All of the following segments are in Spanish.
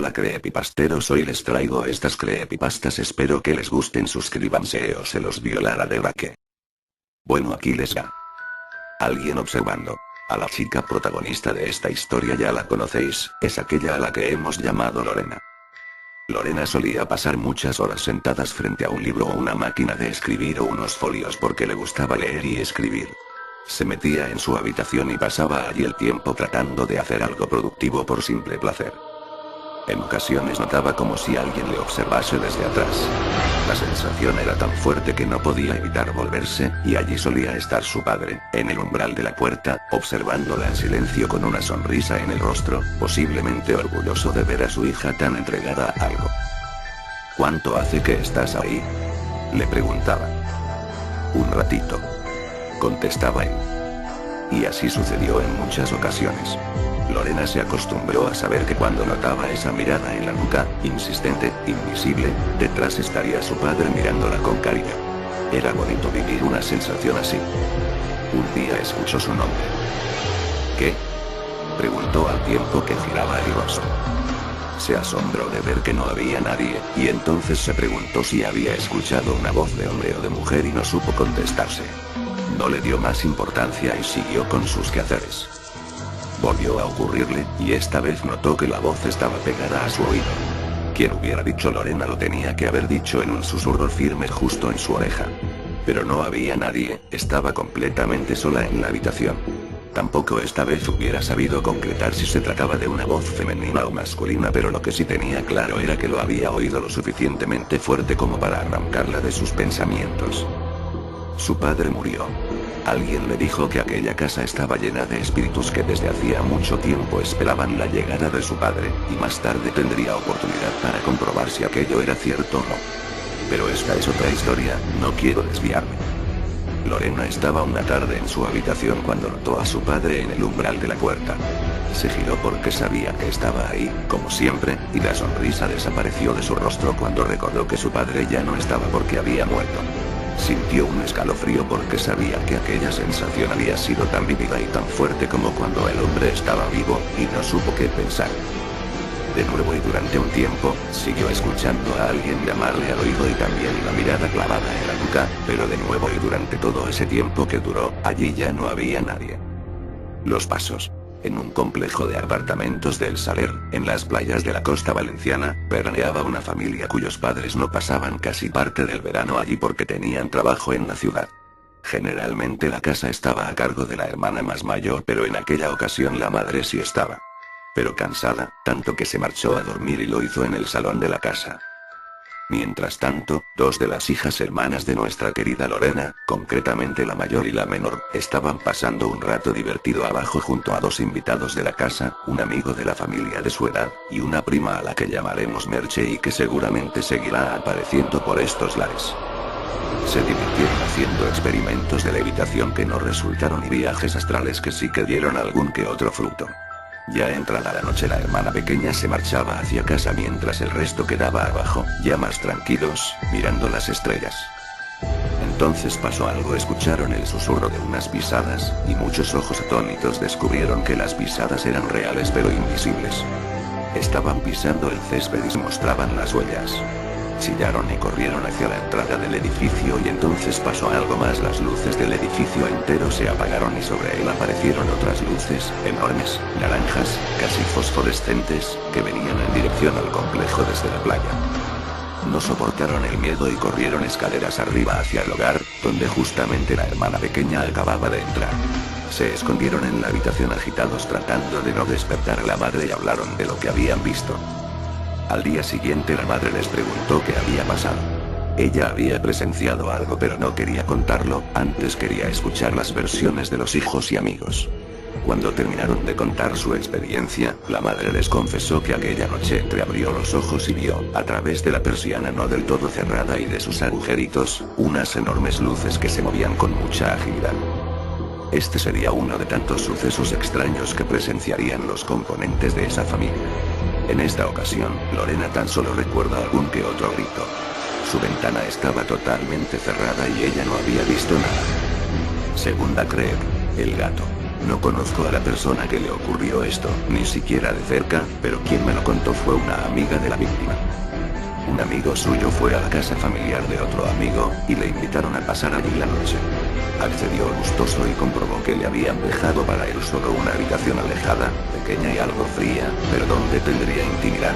Hola creepypasteros, hoy les traigo estas creepypastas, espero que les gusten, suscríbanse o se los violará de braque. Bueno, aquí les va. Alguien observando. A la chica protagonista de esta historia ya la conocéis, es aquella a la que hemos llamado Lorena. Lorena solía pasar muchas horas sentadas frente a un libro o una máquina de escribir o unos folios porque le gustaba leer y escribir. Se metía en su habitación y pasaba allí el tiempo tratando de hacer algo productivo por simple placer. En ocasiones notaba como si alguien le observase desde atrás. La sensación era tan fuerte que no podía evitar volverse, y allí solía estar su padre, en el umbral de la puerta, observándola en silencio con una sonrisa en el rostro, posiblemente orgulloso de ver a su hija tan entregada a algo. ¿Cuánto hace que estás ahí?, le preguntaba. Un ratito, contestaba él. Y así sucedió en muchas ocasiones. Lorena se acostumbró a saber que cuando notaba esa mirada en la nuca, insistente, invisible, detrás estaría su padre mirándola con cariño. Era bonito vivir una sensación así. Un día escuchó su nombre. ¿Qué?, preguntó al tiempo que giraba el rostro. Se asombró de ver que no había nadie, y entonces se preguntó si había escuchado una voz de hombre o de mujer y no supo contestarse. No le dio más importancia y siguió con sus quehaceres. Volvió a ocurrirle, y esta vez notó que la voz estaba pegada a su oído. Quien hubiera dicho Lorena lo tenía que haber dicho en un susurro firme justo en su oreja. Pero no había nadie, estaba completamente sola en la habitación. Tampoco esta vez hubiera sabido concretar si se trataba de una voz femenina o masculina, pero lo que sí tenía claro era que lo había oído lo suficientemente fuerte como para arrancarla de sus pensamientos. Su padre murió. Alguien le dijo que aquella casa estaba llena de espíritus que desde hacía mucho tiempo esperaban la llegada de su padre, y más tarde tendría oportunidad para comprobar si aquello era cierto o no. Pero esta es otra historia, no quiero desviarme. Lorena estaba una tarde en su habitación cuando notó a su padre en el umbral de la puerta. Se giró porque sabía que estaba ahí, como siempre, y la sonrisa desapareció de su rostro cuando recordó que su padre ya no estaba porque había muerto. Sintió un escalofrío porque sabía que aquella sensación había sido tan vívida y tan fuerte como cuando el hombre estaba vivo, y no supo qué pensar. De nuevo y durante un tiempo, siguió escuchando a alguien llamarle al oído y también la mirada clavada en la nuca, pero de nuevo y durante todo ese tiempo que duró, allí ya no había nadie. Los pasos. En un complejo de apartamentos del Saler, en las playas de la costa valenciana, veraneaba una familia cuyos padres no pasaban casi parte del verano allí porque tenían trabajo en la ciudad. Generalmente la casa estaba a cargo de la hermana más mayor, pero en aquella ocasión la madre sí estaba. Pero cansada, tanto que se marchó a dormir y lo hizo en el salón de la casa. Mientras tanto, dos de las hijas hermanas de nuestra querida Lorena, concretamente la mayor y la menor, estaban pasando un rato divertido abajo junto a dos invitados de la casa, un amigo de la familia de su edad, y una prima a la que llamaremos Merche y que seguramente seguirá apareciendo por estos lares. Se divirtieron haciendo experimentos de levitación que no resultaron y viajes astrales que sí que dieron algún que otro fruto. Ya entrada la noche la hermana pequeña se marchaba hacia casa mientras el resto quedaba abajo, ya más tranquilos, mirando las estrellas. Entonces pasó algo, escucharon el susurro de unas pisadas, y muchos ojos atónitos descubrieron que las pisadas eran reales pero invisibles. Estaban pisando el césped y se mostraban las huellas. Chillaron y corrieron hacia la entrada del edificio y entonces pasó algo más, las luces del edificio entero se apagaron y sobre él aparecieron otras luces, enormes, naranjas, casi fosforescentes, que venían en dirección al complejo desde la playa. No soportaron el miedo y corrieron escaleras arriba hacia el hogar, donde justamente la hermana pequeña acababa de entrar. Se escondieron en la habitación agitados tratando de no despertar a la madre y hablaron de lo que habían visto. Al día siguiente la madre les preguntó qué había pasado. Ella había presenciado algo pero no quería contarlo, antes quería escuchar las versiones de los hijos y amigos. Cuando terminaron de contar su experiencia, la madre les confesó que aquella noche entreabrió los ojos y vio, a través de la persiana no del todo cerrada y de sus agujeritos, unas enormes luces que se movían con mucha agilidad. Este sería uno de tantos sucesos extraños que presenciarían los componentes de esa familia. En esta ocasión, Lorena tan solo recuerda algún que otro grito. Su ventana estaba totalmente cerrada y ella no había visto nada. Segunda creep, el gato. No conozco a la persona que le ocurrió esto, ni siquiera de cerca, pero quien me lo contó fue una amiga de la víctima. Un amigo suyo fue a la casa familiar de otro amigo, y le invitaron a pasar allí la noche. Accedió gustoso y comprobó que le habían dejado para él solo una habitación alejada, pequeña y algo fría, pero donde tendría intimidad.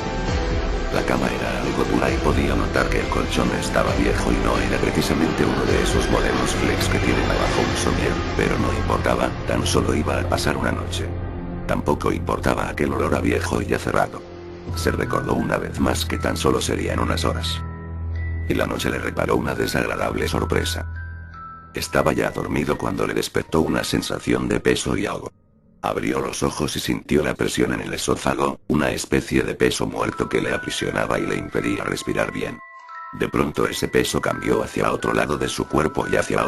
La cama era algo dura y podía notar que el colchón estaba viejo y no era precisamente uno de esos modelos flex que tienen abajo un somier, pero no importaba, tan solo iba a pasar una noche. Tampoco importaba aquel olor a viejo y ya cerrado. Se recordó una vez más que tan solo serían unas horas. Y la noche le reparó una desagradable sorpresa. Estaba ya dormido cuando le despertó una sensación de peso y ahogo. Abrió los ojos y sintió la presión en el esófago, una especie de peso muerto que le aprisionaba y le impedía respirar bien. De pronto ese peso cambió hacia otro lado de su cuerpo y hacia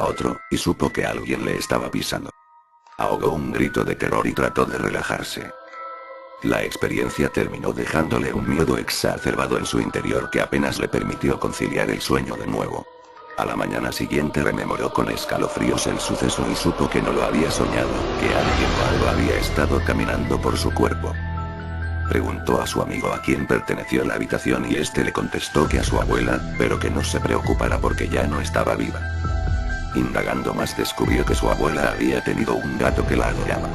otro, y supo que alguien le estaba pisando. Ahogó un grito de terror y trató de relajarse. La experiencia terminó dejándole un miedo exacerbado en su interior que apenas le permitió conciliar el sueño de nuevo. A la mañana siguiente rememoró con escalofríos el suceso y supo que no lo había soñado, que alguien o algo había estado caminando por su cuerpo. Preguntó a su amigo a quién perteneció la habitación y este le contestó que a su abuela, pero que no se preocupara porque ya no estaba viva. Indagando más descubrió que su abuela había tenido un gato que la adoraba.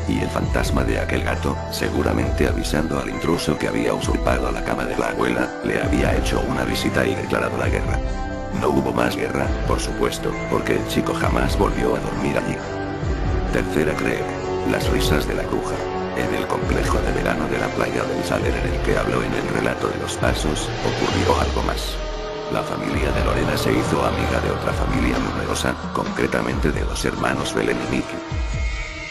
Y el fantasma de aquel gato, seguramente avisando al intruso que había usurpado la cama de la abuela, le había hecho una visita y declarado la guerra. No hubo más guerra, por supuesto, porque el chico jamás volvió a dormir allí. Tercera cree. Las risas de la bruja. En el complejo de verano de la playa del Saler en el que habló en el relato de los pasos, ocurrió algo más. La familia de Lorena se hizo amiga de otra familia numerosa, concretamente de los hermanos Belén y Miki.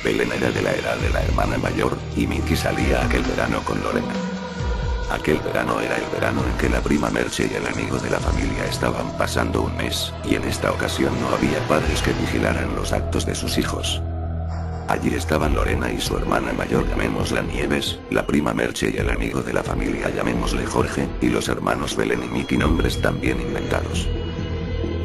Belén era de la edad de la hermana mayor, y Miki salía aquel verano con Lorena. Aquel verano era el verano en que la prima Merche y el amigo de la familia estaban pasando un mes, y en esta ocasión no había padres que vigilaran los actos de sus hijos. Allí estaban Lorena y su hermana mayor, llamémosla Nieves, la prima Merche y el amigo de la familia, llamémosle Jorge, y los hermanos Belén y Miki, nombres también inventados.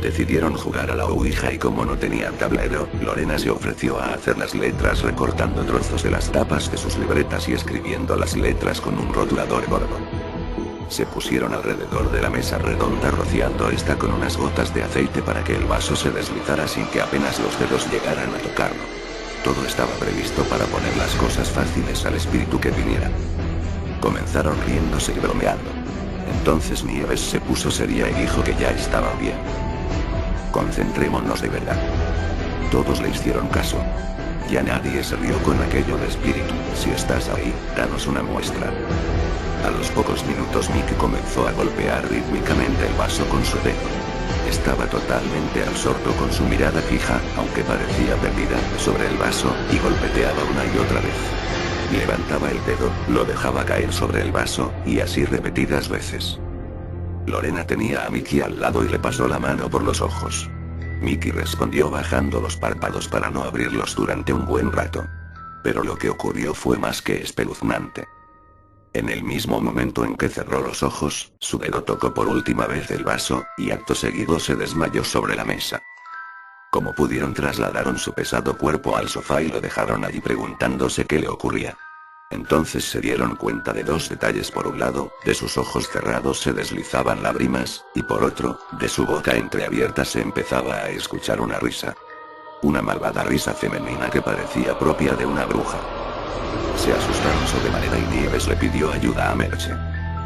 Decidieron jugar a la ouija y como no tenían tablero, Lorena se ofreció a hacer las letras recortando trozos de las tapas de sus libretas y escribiendo las letras con un rotulador gordo. Se pusieron alrededor de la mesa redonda rociando esta con unas gotas de aceite para que el vaso se deslizara sin que apenas los dedos llegaran a tocarlo. Todo estaba previsto para poner las cosas fáciles al espíritu que viniera. Comenzaron riéndose y bromeando. Entonces Nieves se puso seria y dijo que ya estaba bien. Concentrémonos de verdad. Todos le hicieron caso. Ya nadie se rió con aquello de espíritu. Si estás ahí, danos una muestra. A los pocos minutos Miki comenzó a golpear rítmicamente el vaso con su dedo. Estaba totalmente absorto con su mirada fija, aunque parecía perdida, sobre el vaso, y golpeteaba una y otra vez. Levantaba el dedo, lo dejaba caer sobre el vaso, y así repetidas veces. Lorena tenía a Miki al lado y le pasó la mano por los ojos. Miki respondió bajando los párpados para no abrirlos durante un buen rato. Pero lo que ocurrió fue más que espeluznante. En el mismo momento en que cerró los ojos, su dedo tocó por última vez el vaso, y acto seguido se desmayó sobre la mesa. Como pudieron, trasladaron su pesado cuerpo al sofá y lo dejaron allí preguntándose qué le ocurría. Entonces se dieron cuenta de dos detalles: por un lado, de sus ojos cerrados se deslizaban lágrimas, y por otro, de su boca entreabierta se empezaba a escuchar una risa. Una malvada risa femenina que parecía propia de una bruja. Se asustaron sobremanera y Nieves le pidió ayuda a Merche.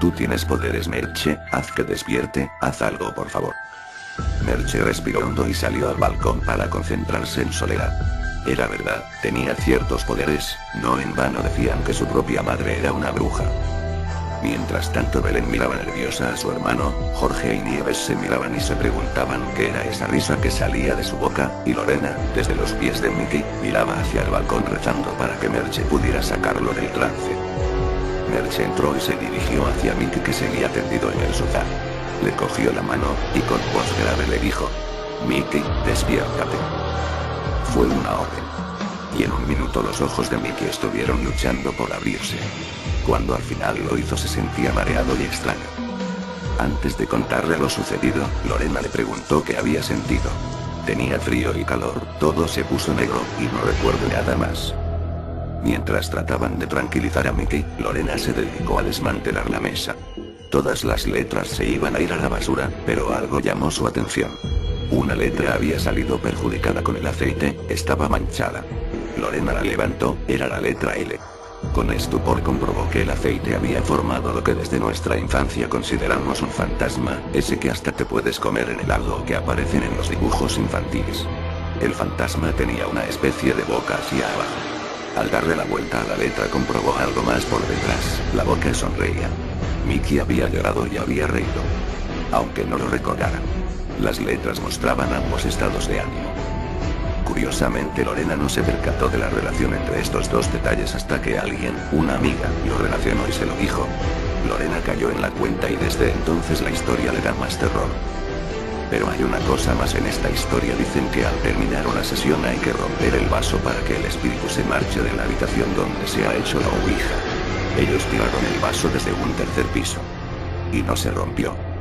Tú tienes poderes, Merche, haz que despierte, haz algo por favor. Merche respiró hondo y salió al balcón para concentrarse en soledad. Era verdad, tenía ciertos poderes, no en vano decían que su propia madre era una bruja. Mientras tanto Belén miraba nerviosa a su hermano, Jorge y Nieves se miraban y se preguntaban qué era esa risa que salía de su boca, y Lorena, desde los pies de Miki, miraba hacia el balcón rezando para que Merche pudiera sacarlo del trance. Merche entró y se dirigió hacia Miki, que seguía tendido en el sofá. Le cogió la mano, y con voz grave le dijo: Miki, despiértate. Fue una orden. Y en un minuto los ojos de Miki estuvieron luchando por abrirse. Cuando al final lo hizo se sentía mareado y extraño. Antes de contarle lo sucedido, Lorena le preguntó qué había sentido. Tenía frío y calor, todo se puso negro, y no recuerdo nada más. Mientras trataban de tranquilizar a Mickey, Lorena se dedicó a desmantelar la mesa. Todas las letras se iban a ir a la basura, pero algo llamó su atención. Una letra había salido perjudicada con el aceite, estaba manchada. Lorena la levantó, era la letra L. Con estupor comprobó que el aceite había formado lo que desde nuestra infancia consideramos un fantasma, ese que hasta te puedes comer en helado que aparecen en los dibujos infantiles. El fantasma tenía una especie de boca hacia abajo. Al darle la vuelta a la letra comprobó algo más por detrás, la boca sonreía. Mickey había llorado y había reído. Aunque no lo recordara. Las letras mostraban ambos estados de ánimo. Curiosamente Lorena no se percató de la relación entre estos dos detalles hasta que alguien, una amiga, lo relacionó y se lo dijo. Lorena cayó en la cuenta y desde entonces la historia le da más terror. Pero hay una cosa más en esta historia, dicen que al terminar una sesión hay que romper el vaso para que el espíritu se marche de la habitación donde se ha hecho la ouija. Ellos tiraron el vaso desde un tercer piso. Y no se rompió.